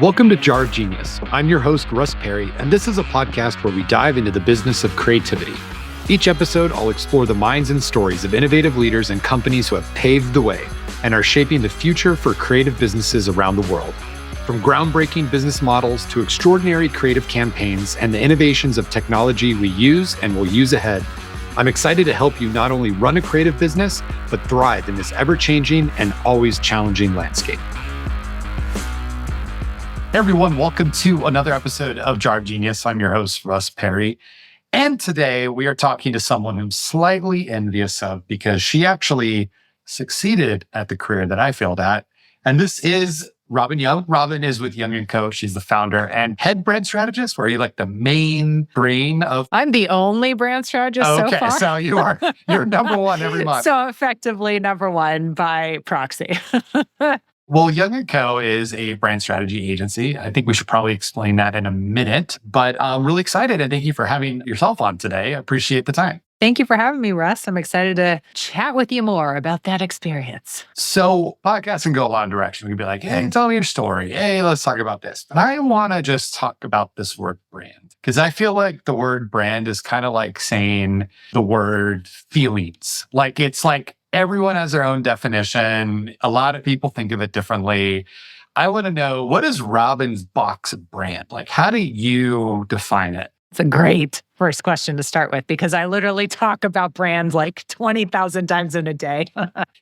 Welcome to Jar of Genius. I'm your host, Russ Perry, and this is a podcast where we dive into the business of creativity. Each episode, I'll explore the minds and stories of innovative leaders and companies who have paved the way and are shaping the future for creative businesses around the world. From groundbreaking business models to extraordinary creative campaigns and the innovations of technology we use and will use ahead, I'm excited to help you not only run a creative business, but thrive in this ever-changing and always challenging landscape. Hey everyone, welcome to another episode of Jar of Genius. I'm your host, Russ Perry. And today we are talking to someone I'm slightly envious of because she actually succeeded at the career that I failed at. And this is Robyn Young. Robyn is with Young & Co. She's the founder and head brand strategist. Where are you like the main brain of? I'm the only brand strategist so far. Okay, so you're number one every month. So effectively number one by proxy. Well, Young & Co. is a brand strategy agency. I think we should probably explain that in a minute, but I'm really excited and thank you for having yourself on today. I appreciate the time. Thank you for having me, Russ. I'm excited to chat with you more about that experience. So podcasts can go a lot of directions. We can be like, hey, tell me your story. Hey, let's talk about this. But I want to just talk about this word brand because I feel like the word brand is kind of like saying the word feelings. Like it's like, everyone has their own definition. A lot of people think of it differently. I want to know, what is Robyn's box of brand? Like, how do you define it? It's a great first question to start with because I literally talk about brands like 20,000 times in a day.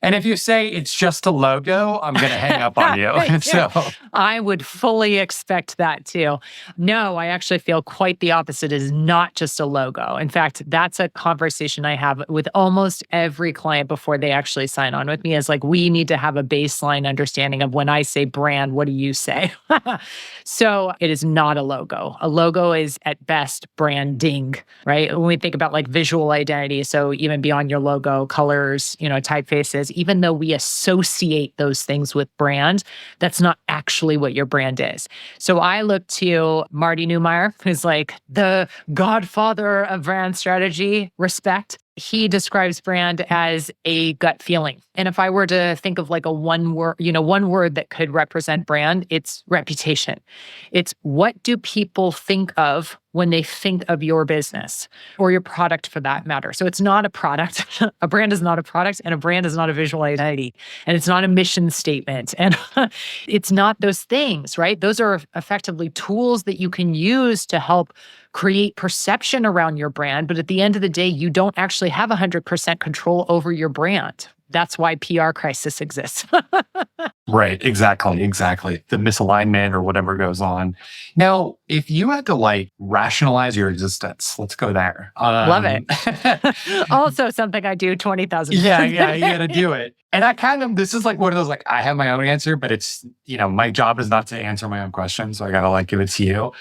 And if you say it's just a logo, I'm going to hang up on you. So I would fully expect that too. No, I actually feel quite the opposite. It is not just a logo. In fact, that's a conversation I have with almost every client before they actually sign on with me is like, we need to have a baseline understanding of when I say brand, what do you say? So it is not a logo. A logo is at best branding. Right? When we think about like visual identity, so even beyond your logo, colors, typefaces, even though we associate those things with brand, that's not actually what your brand is. So I look to Marty Neumeier, who's like the godfather of brand strategy, respect. He describes brand as a gut feeling. And if I were to think of like one word that could represent brand, it's reputation. It's what do people think of when they think of your business or your product for that matter. So it's not a product. A brand is not a product and a brand is not a visual identity and it's not a mission statement. And it's not those things, right? Those are effectively tools that you can use to help create perception around your brand. But at the end of the day, you don't actually have 100% control over your brand. That's why PR crisis exists. Right. Exactly. The misalignment or whatever goes on. Now, if you had to like rationalize your existence, let's go there. Love it. Also something I do 20,000 times. Yeah, you got to do it. And this is like one of those, like, I have my own answer, but it's, my job is not to answer my own questions. So I got to like give it to you.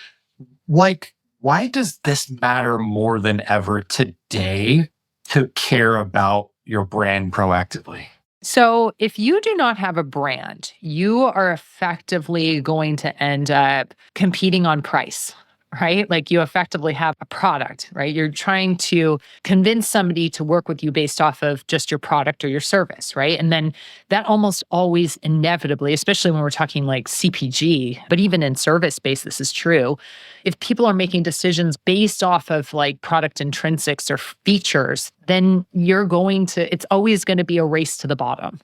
Like, why does this matter more than ever today to care about your brand proactively? So if you do not have a brand, you are effectively going to end up competing on price, right? Like you effectively have a product, right? You're trying to convince somebody to work with you based off of just your product or your service, right? And then that almost always inevitably, especially when we're talking like CPG, but even in service-based, this is true. If people are making decisions based off of like product intrinsics or features, then it's always going to be a race to the bottom.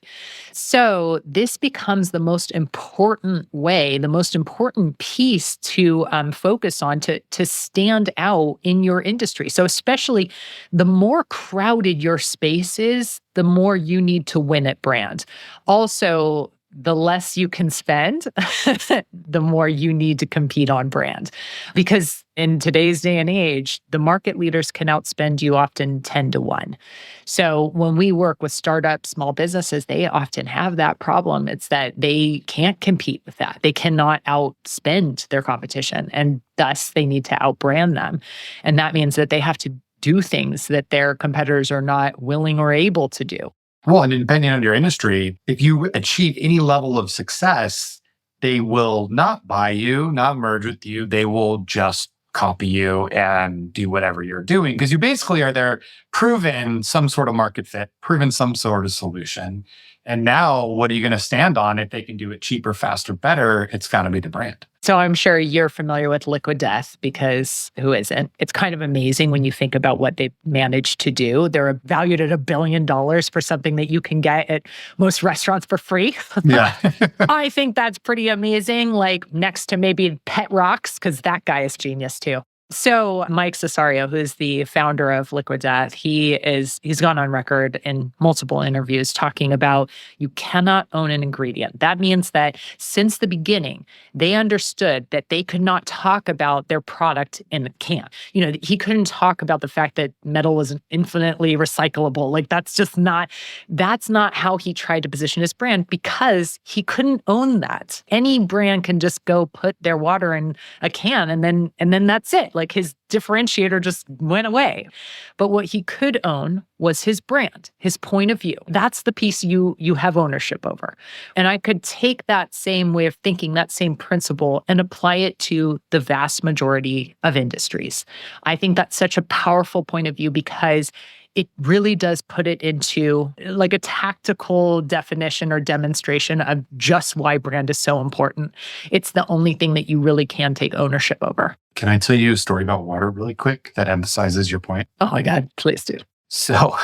So this becomes the most important way, the most important piece to focus on to stand out in your industry. So especially the more crowded your space is, the more you need to win at brand. Also, the less you can spend, the more you need to compete on brand. Because in today's day and age, the market leaders can outspend you often 10 to 1. So when we work with startups, small businesses, they often have that problem. It's that they can't compete with that. They cannot outspend their competition, and thus they need to outbrand them. And that means that they have to do things that their competitors are not willing or able to do. Well, and depending on your industry, if you achieve any level of success, they will not buy you, not merge with you. They will just copy you and do whatever you're doing because you basically are there proven some sort of market fit, proven some sort of solution. And now what are you going to stand on if they can do it cheaper, faster, better? It's got to be the brand. So I'm sure you're familiar with Liquid Death because who isn't? It's kind of amazing when you think about what they've managed to do. They're valued at $1 billion for something that you can get at most restaurants for free. Yeah. I think that's pretty amazing. Like next to maybe Pet Rocks, because that guy is genius too. So Mike Cesario, who's the founder of Liquid Death, he's gone on record in multiple interviews talking about you cannot own an ingredient. That means that since the beginning, they understood that they could not talk about their product in the can. He couldn't talk about the fact that metal was infinitely recyclable. Like that's not how he tried to position his brand because he couldn't own that. Any brand can just go put their water in a can and then that's it. Like his differentiator just went away. But what he could own was his brand, his point of view. That's the piece you have ownership over. And I could take that same way of thinking, that same principle, and apply it to the vast majority of industries. I think that's such a powerful point of view because it really does put it into like a tactical definition or demonstration of just why brand is so important. It's the only thing that you really can take ownership over. Can I tell you a story about water really quick that emphasizes your point? Oh my God, please do. So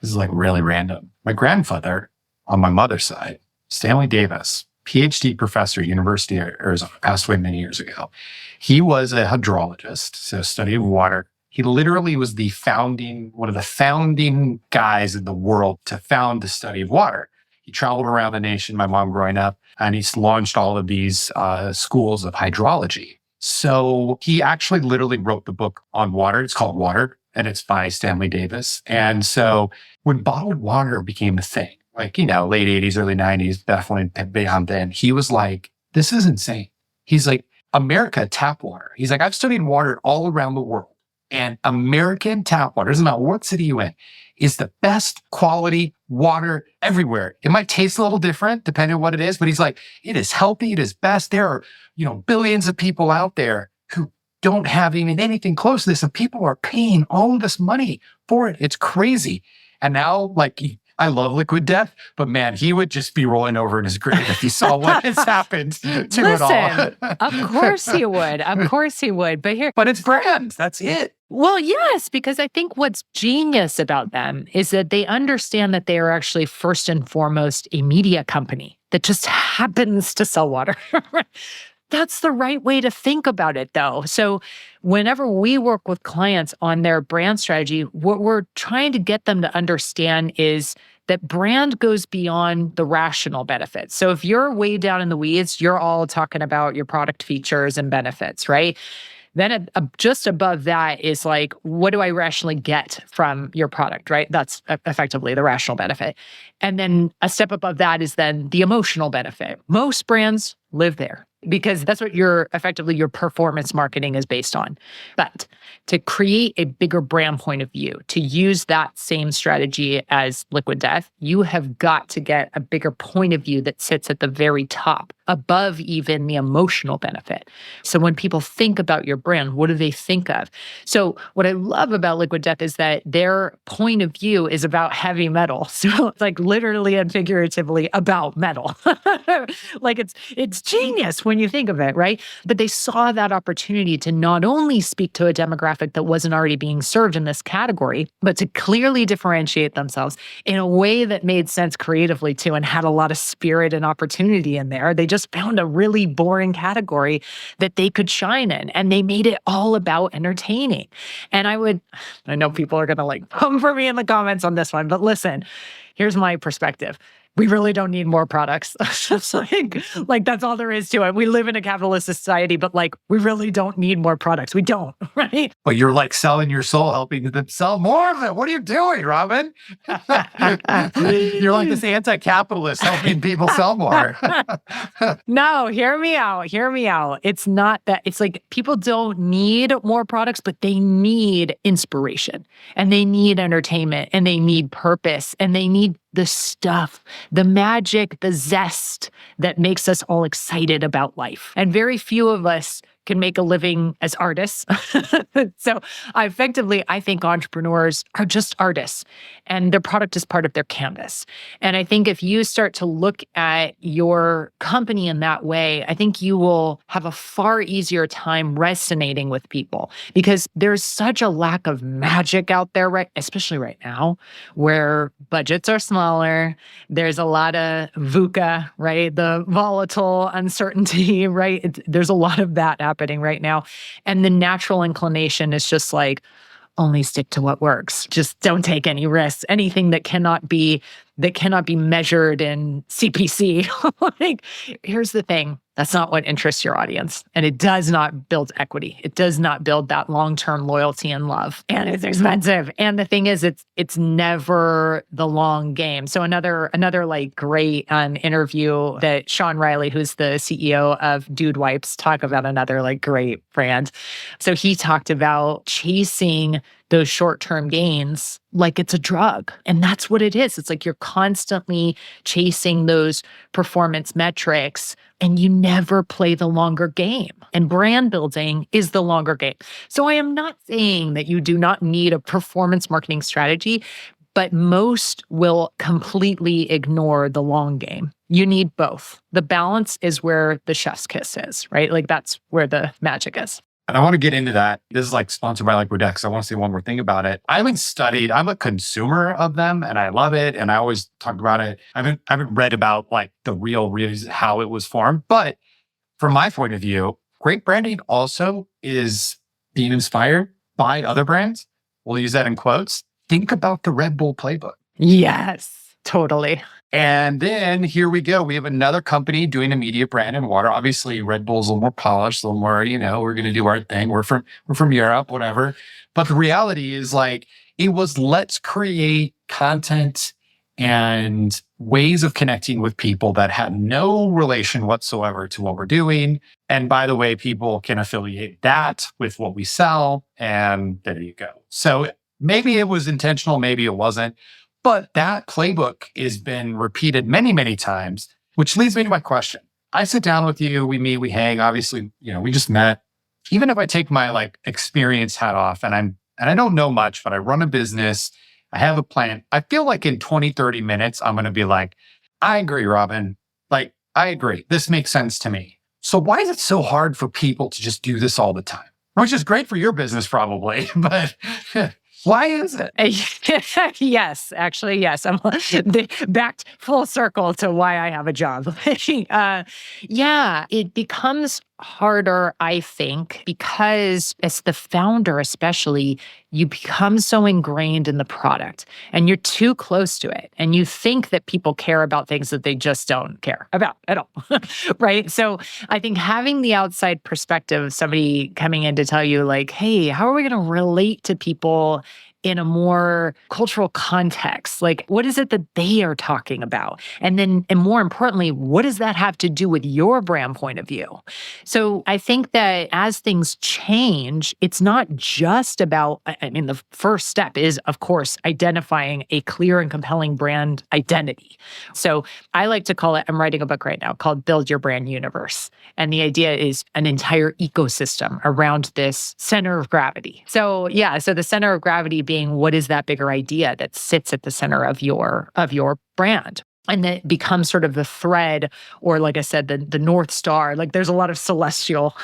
this is like really random. My grandfather on my mother's side, Stanley Davis, PhD professor, University of Arizona, passed away many years ago. He was a hydrologist, so studied water. He literally was one of the founding guys in the world to found the study of water. He traveled around the nation, my mom growing up, and he's launched all of these schools of hydrology. So he actually literally wrote the book on water. It's called Water, and it's by Stanley Davis. And so when bottled water became a thing, like, late 80s, early 90s, definitely beyond then, he was like, this is insane. He's like, America tap water. He's like, I've studied water all around the world. And American tap water, doesn't matter what city you in, is the best quality water everywhere. It might taste a little different depending on what it is, but he's like, it is healthy, it is best. There are, billions of people out there who don't have even anything close to this, and people are paying all of this money for it. It's crazy. And now, I love Liquid Death, but man, he would just be rolling over in his grave if he saw what has happened to it all. Of course he would. Of course he would. But it's brand. That's it. Well, yes, because I think what's genius about them is that they understand that they are actually first and foremost a media company that just happens to sell water. That's the right way to think about it, though. So whenever we work with clients on their brand strategy, what we're trying to get them to understand is that brand goes beyond the rational benefits. So if you're way down in the weeds, you're all talking about your product features and benefits, right? Then just above that is like, what do I rationally get from your product, right? That's effectively the rational benefit. And then a step above that is then the emotional benefit. Most brands live there because that's what your performance marketing is based on. But to create a bigger brand point of view, to use that same strategy as Liquid Death, you have got to get a bigger point of view that sits at the very top, above even the emotional benefit. So when people think about your brand, what do they think of? So what I love about Liquid Death is that their point of view is about heavy metal. So it's like literally and figuratively about metal. Like it's genius when you think of it, right? But they saw that opportunity to not only speak to a demographic that wasn't already being served in this category, but to clearly differentiate themselves in a way that made sense creatively too and had a lot of spirit and opportunity in there. They just found a really boring category that they could shine in, and they made it all about entertaining. And I know people are going to come for me in the comments on this one, but listen, here's my perspective. We really don't need more products. Just like that's all there is to it. We live in a capitalist society, but we really don't need more products. We don't, right? But you're selling your soul, helping them sell more of it. What are you doing, Robyn? You're like this anti-capitalist helping people sell more. No, hear me out. Hear me out. It's not that. It's like people don't need more products, but they need inspiration and they need entertainment and they need purpose and they need the stuff, the magic, the zest that makes us all excited about life. And very few of us can make a living as artists. So I think entrepreneurs are just artists and their product is part of their canvas. And I think if you start to look at your company in that way, I think you will have a far easier time resonating with people because there's such a lack of magic out there, right? Especially right now where budgets are smaller. There's a lot of VUCA, right? The volatile uncertainty, right? There's a lot of that happening right now. And the natural inclination is just like, only stick to what works. Just don't take any risks. Anything that cannot be measured in CPC. Like, here's the thing. That's not what interests your audience. And it does not build equity. It does not build that long-term loyalty and love. And it's expensive. And the thing is, it's never the long game. So another like great interview that Sean Riley, who's the CEO of Dude Wipes, talk about another like great brand. So he talked about chasing those short-term gains like it's a drug. And that's what it is. It's like you're constantly chasing those performance metrics and you never play the longer game. And brand building is the longer game. So I am not saying that you do not need a performance marketing strategy, but most will completely ignore the long game. You need both. The balance is where the chef's kiss is, right? Like that's where the magic is. And I want to get into that. This is like sponsored by like Redex. I want to say one more thing about it. I haven't studied, I'm a consumer of them and I love it. And I always talk about it. I haven't read about like the real reason how it was formed. But from my point of view, great branding also is being inspired by other brands. We'll use that in quotes. Think about the Red Bull playbook. Yes, totally. And then here we go. We have another company doing a media brand in water. Obviously, Red Bull's a little more polished, a little more, we're going to do our thing. We're from Europe, whatever. But the reality is like, it was let's create content and ways of connecting with people that had no relation whatsoever to what we're doing. And by the way, people can affiliate that with what we sell. And there you go. So maybe it was intentional, maybe it wasn't. But that playbook has been repeated many, many times, which leads me to my question. I sit down with you, we meet, we hang, obviously, we just met. Even if I take my like experience hat off and I don't know much, but I run a business, I have a plan. I feel like in 20, 30 minutes, I'm going to be like, I agree, Robyn. Like, I agree. This makes sense to me. So why is it so hard for people to just do this all the time? Which is great for your business probably, but why is it? Yes, actually, yes. I'm back full circle to why I have a job. Yeah, it becomes harder, I think, because as the founder, especially, you become so ingrained in the product and you're too close to it. And you think that people care about things that they just don't care about at all. Right? So I think having the outside perspective of somebody coming in to tell you like, hey, how are we going to relate to people in a more cultural context? Like, what is it that they are talking about? And then, and more importantly, what does that have to do with your brand point of view? So I think that as things change, it's not just about, the first step is, of course, identifying a clear and compelling brand identity. So I like to call it, I'm writing a book right now called Build Your Brand Universe. And the idea is an entire ecosystem around this center of gravity. So the center of gravity being what is that bigger idea that sits at the center of your brand. And that becomes sort of the thread, or like I said, the North Star. Like there's a lot of celestial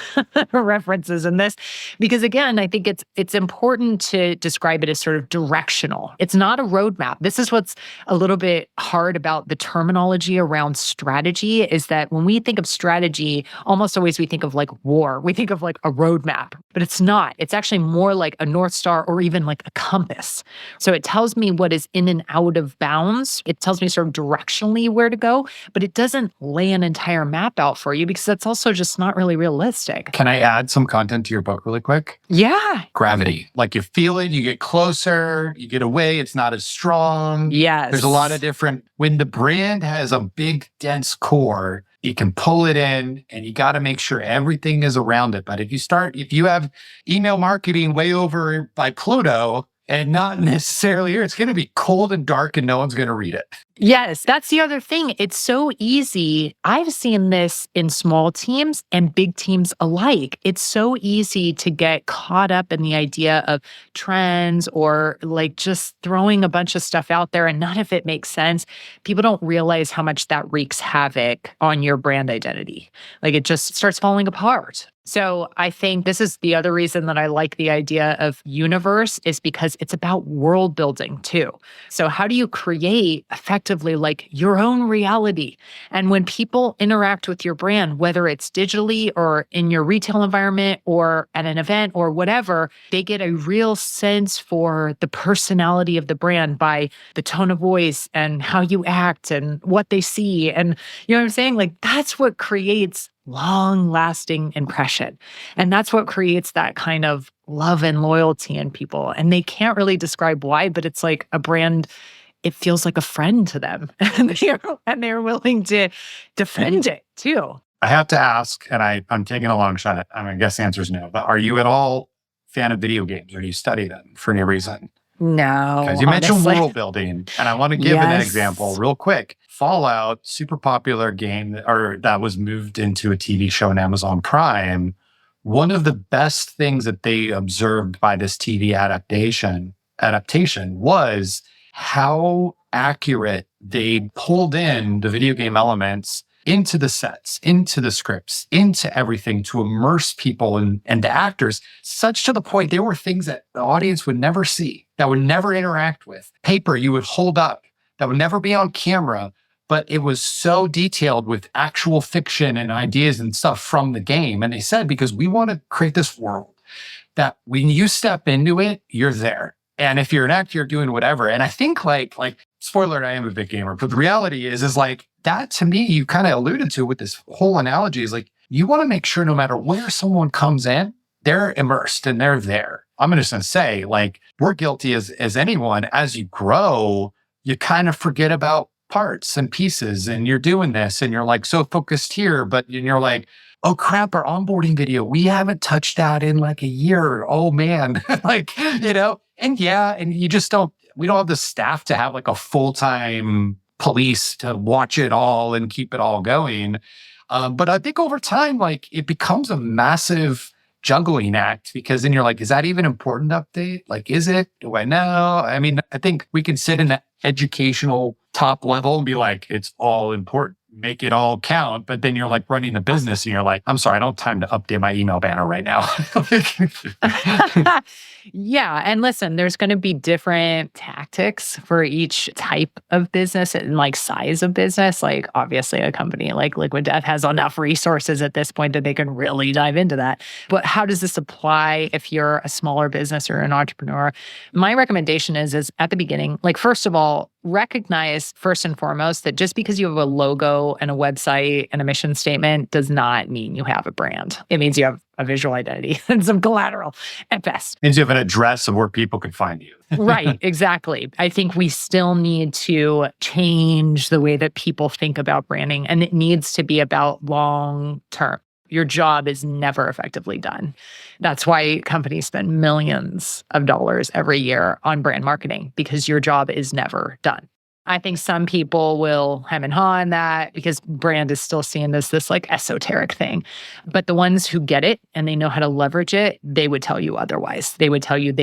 references in this, because again, I think it's important to describe it as sort of directional. It's not a roadmap. This is what's a little bit hard about the terminology around strategy, is that when we think of strategy, almost always we think of like war. We think of like a roadmap, but it's not. It's actually more like a North Star or even like a compass. So it tells me what is in and out of bounds. It tells me sort of direction where to go, but it doesn't lay an entire map out for you because that's also just not really realistic. Can I add some content to your book really quick? Yeah. Gravity. Like you feel it, you get closer, you get away, it's not as strong. Yes. There's a lot of different, when the brand has a big, dense core, you can pull it in and you got to make sure everything is around it. But if you have email marketing way over by Pluto, and not necessarily here, it's going to be cold and dark and no one's going to read it. Yes, that's the other thing. It's so easy. I've seen this in small teams and big teams alike. It's so easy to get caught up in the idea of trends or like just throwing a bunch of stuff out there and none of it makes sense. People don't realize how much that wreaks havoc on your brand identity. Like it just starts falling apart. So I think this is the other reason that I like the idea of universe is because it's about world building too. So how do you create effectively like your own reality? And when people interact with your brand, whether it's digitally or in your retail environment or at an event or whatever, they get a real sense for the personality of the brand by the tone of voice and how you act and what they see. And you know what I'm saying? Like that's what creates long lasting impression. And that's what creates that kind of love and loyalty in people. And they can't really describe why, but it's like a brand, it feels like a friend to them. And they're willing to defend it too. I have to ask, and I'm taking a long shot. I guess the answer is no, but are you at all fan of video games or do you study them for any reason? No. Because you mentioned honestly. world building, and I want to give an example real quick. Fallout, super popular game that was moved into a TV show on Amazon Prime. One of the best things that they observed by this TV adaptation was how accurate they pulled in the video game elements into the sets, into the scripts, into everything to immerse people and the actors, such to the point there were things that the audience would never see, that would never interact with. Paper you would hold up, that would never be on camera, but it was so detailed with actual fiction and ideas and stuff from the game. And they said, because we want to create this world that when you step into it, you're there. And if you're an actor, you're doing whatever. And I think like spoiler alert, I am a big gamer, but the reality is like that to me, you kind of alluded to with this whole analogy is like, you want to make sure no matter where someone comes in, they're immersed and they're there. I'm just going to say like, we're guilty as anyone, as you grow, you kind of forget about parts and pieces and you're doing this and you're like so focused here, but you're like, oh crap, our onboarding video, we haven't touched that in like a year. Oh man, like, and you just we don't have the staff to have like a full-time police to watch it all and keep it all going. But I think over time, like it becomes a massive juggling act because then you're like, is that even important to update? Like, is it? Do I know? I mean, I think we can sit in the educational top level and be like, it's all important. Make it all count. But then you're like running the business and you're like, I'm sorry, I don't have time to update my email banner right now. Yeah. And listen, there's going to be different tactics for each type of business and like size of business. Like obviously a company like Liquid Death has enough resources at this point that they can really dive into that. But how does this apply if you're a smaller business or an entrepreneur? My recommendation is at the beginning, like first of all, recognize first and foremost that just because you have a logo and a website and a mission statement does not mean you have a brand. It means you have a visual identity and some collateral at best. Means you have an address of where people can find you. Right, exactly. I think we still need to change the way that people think about branding, and it needs to be about long term. Your job is never effectively done. That's why companies spend millions of dollars every year on brand marketing, because your job is never done. I think some people will hem and haw on that because brand is still seen as this like esoteric thing. But the ones who get it and they know how to leverage it, they would tell you otherwise. They would tell you,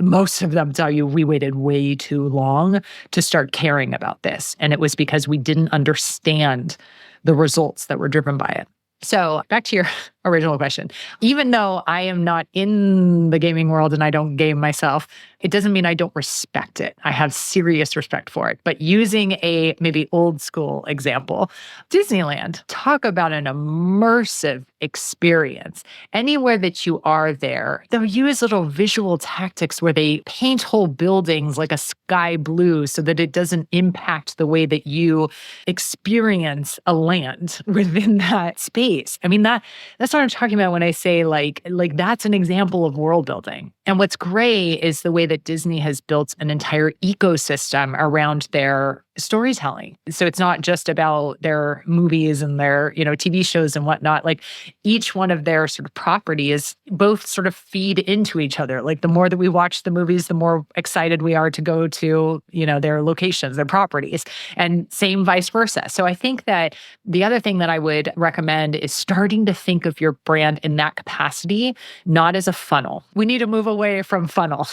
most of them tell you, we waited way too long to start caring about this. And it was because we didn't understand the results that were driven by it. So back to your original question. Even though I am not in the gaming world and I don't game myself, it doesn't mean I don't respect it. I have serious respect for it. But using a maybe old school example, Disneyland, talk about an immersive experience. Anywhere that you are there, they'll use little visual tactics where they paint whole buildings like a sky blue so that it doesn't impact the way that you experience a land within that space. I mean, that's what I'm talking about when I say like that's an example of world building. And what's great is the way that Disney has built an entire ecosystem around their storytelling. So it's not just about their movies and their, TV shows and whatnot. Like each one of their sort of properties both sort of feed into each other. Like the more that we watch the movies, the more excited we are to go to, their locations, their properties, and same vice versa. So I think that the other thing that I would recommend is starting to think of your brand in that capacity, not as a funnel. We need to move away from funnel.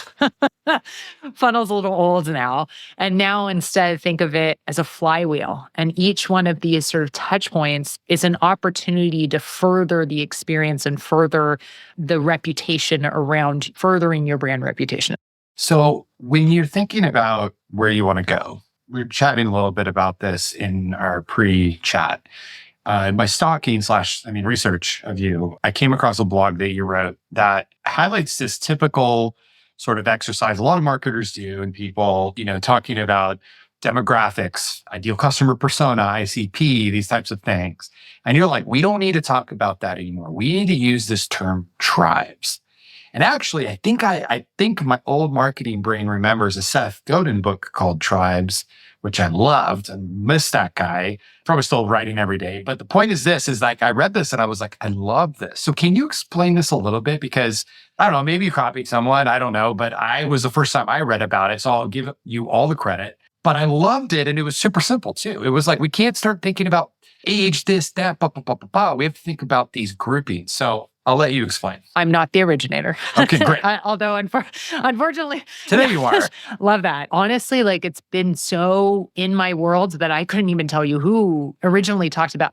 Funnel's a little old now. And now instead think of it as a flywheel. And each one of these sort of touch points is an opportunity to further the experience and further the reputation around furthering your brand reputation. So when you're thinking about where you want to go, we were chatting a little bit about this in our pre-chat. In my stalking / research of you, I came across a blog that you wrote that highlights this typical sort of exercise a lot of marketers do and people, talking about demographics, ideal customer persona, ICP, these types of things. And you're like, we don't need to talk about that anymore. We need to use this term tribes. And actually, I think my old marketing brain remembers a Seth Godin book called Tribes, which I loved and missed that guy. Probably still writing every day. But the point is this, is like, I read this and I was like, I love this. So can you explain this a little bit? Because I don't know, maybe you copied someone, I don't know, but I was the first time I read about it. So I'll give you all the credit. But I loved it. And it was super simple too. It was like, we can't start thinking about age, this, that, blah, blah, blah, blah, blah. We have to think about these groupings. So I'll let you explain. I'm not the originator. Okay, great. Although, unfortunately. Today you are. Love that. Honestly, it's been so in my world that I couldn't even tell you who originally talked about.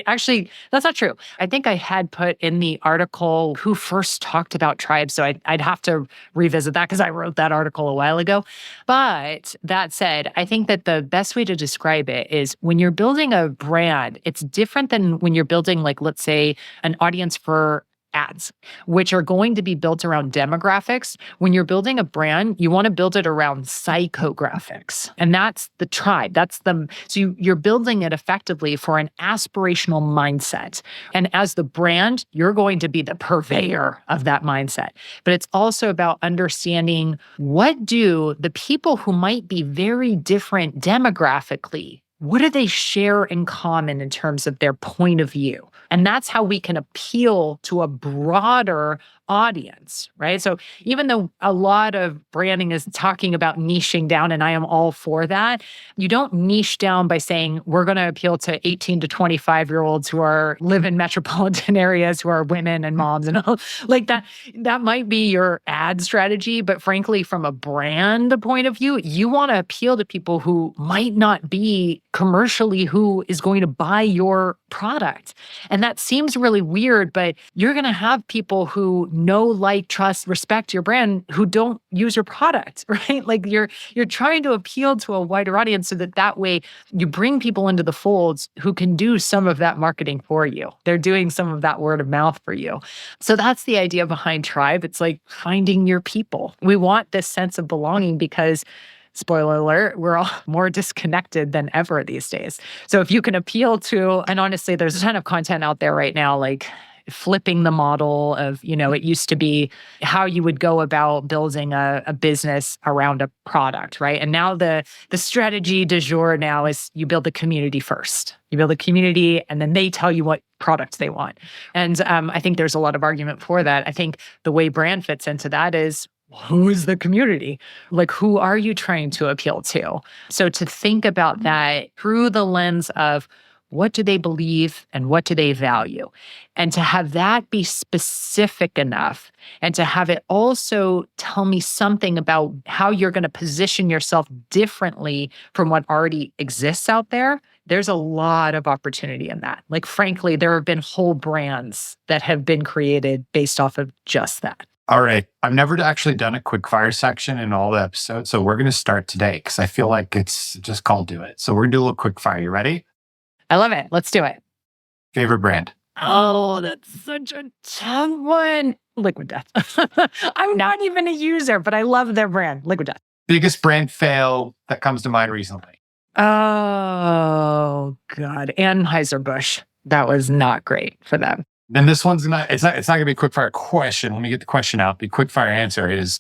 Actually, that's not true. I think I had put in the article who first talked about tribes. So I'd have to revisit that because I wrote that article a while ago. But that said, I think that the best way to describe it is when you're building a brand, it's different than when you're building, let's say, an audience for ads, which are going to be built around demographics. When you're building a brand, you want to build it around psychographics. And that's the tribe. So you're building it effectively for an aspirational mindset. And as the brand, you're going to be the purveyor of that mindset. But it's also about understanding what do the people who might be very different demographically, what do they share in common in terms of their point of view? And that's how we can appeal to a broader audience, right? So even though a lot of branding is talking about niching down, and I am all for that, you don't niche down by saying we're going to appeal to 18 to 25-year-olds who live in metropolitan areas, who are women and moms and all like that. That might be your ad strategy, but frankly, from a brand point of view, you want to appeal to people who might not be commercially who is going to buy your product. And that seems really weird, but you're going to have people who know, like, trust, respect your brand who don't use your product, right? Like you're trying to appeal to a wider audience so that way you bring people into the folds who can do some of that marketing for you. They're doing some of that word of mouth for you. So that's the idea behind Tribe. It's like finding your people. We want this sense of belonging because, spoiler alert, we're all more disconnected than ever these days. So if you can appeal to, and honestly, there's a ton of content out there right now, like flipping the model of, it used to be how you would go about building a business around a product, right? And now the strategy du jour now is you build the community first. You build a community and then they tell you what product they want. And I think there's a lot of argument for that. I think the way brand fits into that is, who is the community? Like, who are you trying to appeal to? So to think about that through the lens of what do they believe and what do they value? And to have that be specific enough and to have it also tell me something about how you're going to position yourself differently from what already exists out there, there's a lot of opportunity in that. Like, frankly, there have been whole brands that have been created based off of just that. All right. I've never actually done a quick fire section in all the episodes. So we're going to start today because I feel like it's just called do it. So we're going to do a little quick fire. You ready? I love it. Let's do it. Favorite brand? Oh, that's such a tough one. Liquid Death. I'm not even a user, but I love their brand, Liquid Death. Biggest brand fail that comes to mind recently? Oh, God. Anheuser-Busch. That was not great for them. Then this one's it's not going to be a quick fire question. Let me get the question out. The quick fire answer is,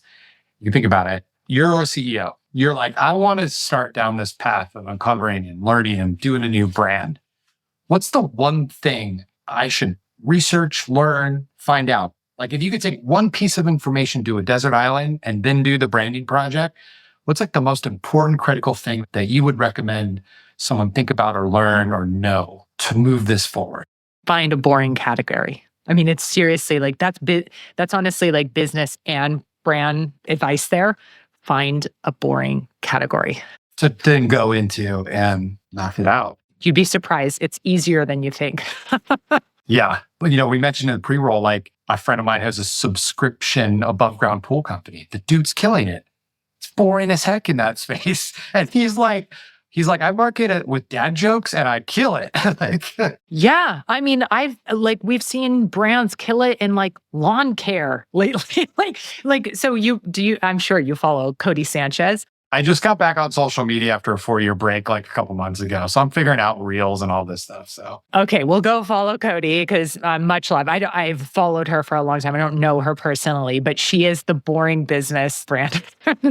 you think about it, you're a CEO. you're like, I want to start down this path of uncovering and learning and doing a new brand. What's the one thing I should research, learn, find out? Like if you could take one piece of information to a desert island and then do the branding project, what's like the most important critical thing that you would recommend someone think about or learn or know to move this forward? Find a boring category. I mean, it's seriously like that's honestly like business and brand advice there. Find a boring category to then go into and knock it out. You'd be surprised. It's easier than you think. Yeah. But, we mentioned in the pre-roll, like a friend of mine has a subscription above ground pool company. The dude's killing it. It's boring as heck in that space. And he's like, I market it with dad jokes and I kill it. Yeah. I mean, we've seen brands kill it in like lawn care lately. I'm sure you follow Cody Sanchez. I just got back on social media after a 4-year break, like a couple months ago. So I'm figuring out reels and all this stuff. So okay, we'll go follow Cody because much love. I've followed her for a long time. I don't know her personally, but she is the boring business brand.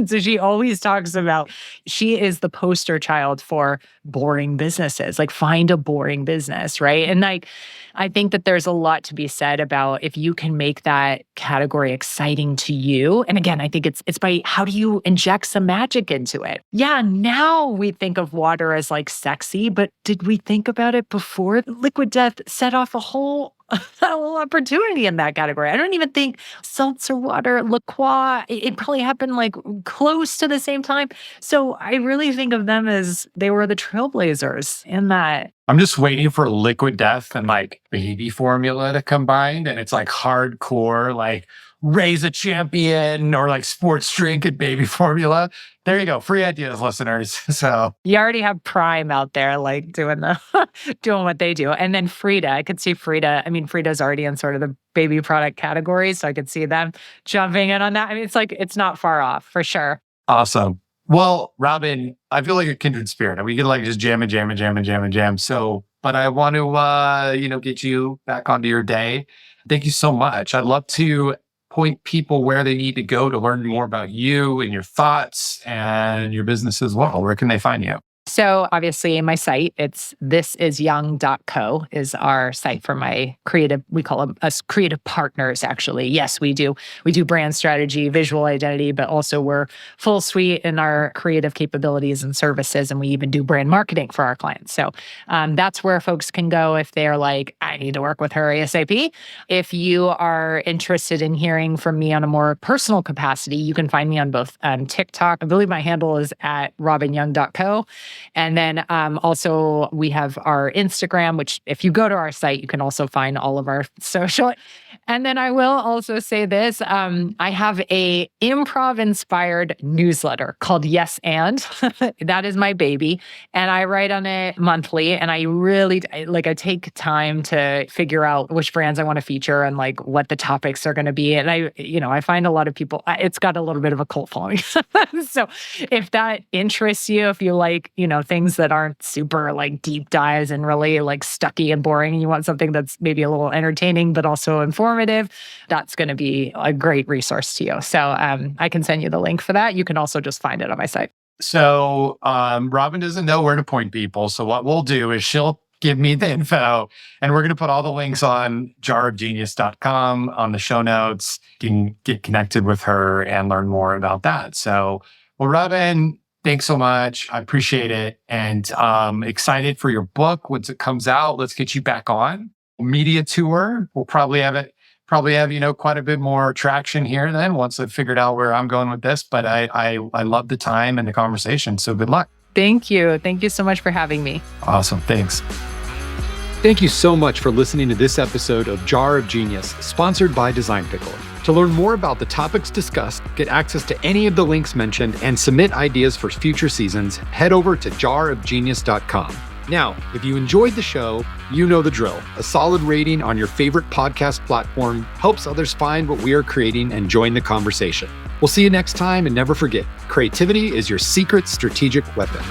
So she always talks about she is the poster child for boring businesses. Like find a boring business, right? And like I think that there's a lot to be said about if you can make that category exciting to you. And again, I think it's by how do you inject some magic into it? Yeah, now we think of water as like sexy, but did we think about it before? Liquid Death set off a whole opportunity in that category. I don't even think seltzer water, La Croix, it probably happened like close to the same time. So I really think of them as they were the trailblazers in that. I'm just waiting for Liquid Death and like baby formula to combine. And it's like hardcore, like Raise a Champion or like sports drink and baby formula. There you go. Free ideas, listeners. So you already have Prime out there, like doing what they do. And then Frida, I could see Frida. I mean, Frida's already in sort of the baby product category. So I could see them jumping in on that. I mean, it's like, it's not far off for sure. Awesome. Well, Robyn, I feel like a kindred spirit. And we could like just jam. So, but I want to, get you back onto your day. Thank you so much. I'd love to point people where they need to go to learn more about you and your thoughts and your business as well. Where can they find you? So obviously my site, it's thisisyoung.co is our site for my creative, we call them us creative partners, actually. Yes, we do brand strategy, visual identity, but also we're full suite in our creative capabilities and services. And we even do brand marketing for our clients. So that's where folks can go if they're like, I need to work with her ASAP. If you are interested in hearing from me on a more personal capacity, you can find me on both TikTok. I believe my handle is at robynyoung.co. And then also we have our Instagram, which if you go to our site, you can also find all of our social. And then I will also say this, I have a improv-inspired newsletter called Yes And. That is my baby. And I write on it monthly. And I really, I take time to figure out which brands I want to feature and like what the topics are going to be. And I find a lot of people, it's got a little bit of a cult following. So if that interests you, if you like, things that aren't super like deep dives and really like stucky and boring, and you want something that's maybe a little entertaining, but also informative, that's going to be a great resource to you. So I can send you the link for that. You can also just find it on my site. So Robyn doesn't know where to point people. So what we'll do is she'll give me the info and we're going to put all the links on jarofgenius.com on the show notes. You can get connected with her and learn more about that. So, well, Robyn, thanks so much. I appreciate it. And excited for your book. Once it comes out, let's get you back on. Media tour. We'll probably have quite a bit more traction here then once I've figured out where I'm going with this. But I love the time and the conversation. So good luck. Thank you. Thank you so much for having me. Awesome. Thanks. Thank you so much for listening to this episode of Jar of Genius, sponsored by Design Pickle. To learn more about the topics discussed, get access to any of the links mentioned, and submit ideas for future seasons, head over to jarofgenius.com. Now, if you enjoyed the show, you know the drill. A solid rating on your favorite podcast platform helps others find what we are creating and join the conversation. We'll see you next time, and never forget, creativity is your secret strategic weapon.